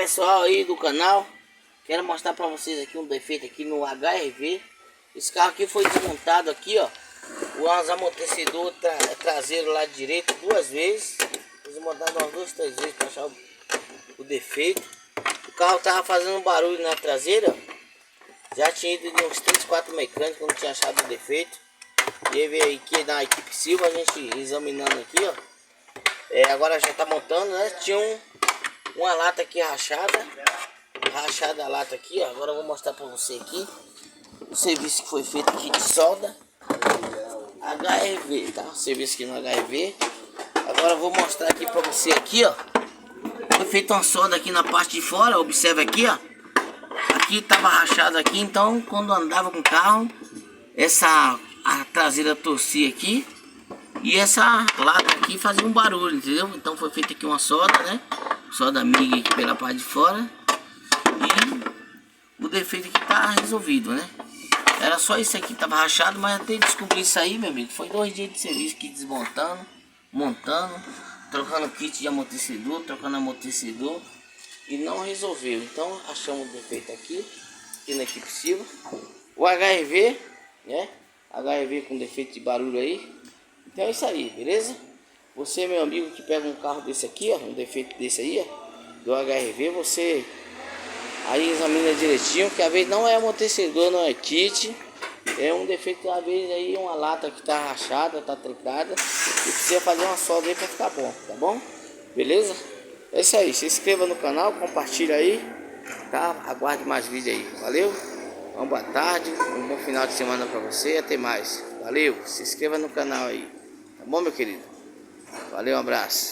pessoal aí do canal, quero mostrar para vocês aqui um defeito aqui no HR-V. Esse carro aqui foi desmontado aqui, ó, os amortecedores traseiro lá direito duas vezes, desmontado umas 2, 3 vezes para achar o defeito. O carro tava fazendo barulho na traseira, já tinha ido de uns 3, 4 mecânicos, não tinha achado o defeito. E aí veio aqui na equipe Silva, a gente examinando aqui, ó. Agora já tá montando, né? Tinha uma lata aqui rachada a lata aqui, ó. Agora eu vou mostrar pra você aqui o serviço que foi feito aqui de solda HR-V, tá? O serviço aqui no HR-V. Agora eu vou mostrar aqui pra você aqui, ó. Foi feita uma solda aqui na parte de fora, observa aqui, ó. Aqui tava rachado aqui, então quando andava com o carro, a traseira torcia aqui e essa lata aqui fazia um barulho, entendeu? Então foi feita aqui uma solda, né? Solda amiga aqui pela parte de fora. E o defeito aqui tá resolvido, né? Era só isso aqui que tava rachado, mas até descobrir isso aí, meu amigo, foi 2 dias de serviço aqui desmontando, montando, trocando kit de amortecedor, trocando amortecedor e não resolveu. Então achamos o defeito aqui na equipe Silva. O HR-V, né? HR-V com defeito de barulho aí. Então é isso aí, beleza? Você, meu amigo, que pega um carro desse aqui, ó, um defeito desse aí, ó, do HR-V, você aí examina direitinho, que às vezes não é amortecedor, não é kit, é um defeito, às vezes aí uma lata que tá rachada, tá trincada, e precisa fazer uma solda aí pra ficar bom, tá bom? Beleza? É isso aí, se inscreva no canal, compartilha aí, tá? Aguarde mais vídeo aí, valeu? Uma boa tarde, um bom final de semana pra você, até mais, valeu? Se inscreva no canal aí, tá bom, meu querido? Valeu, um abraço.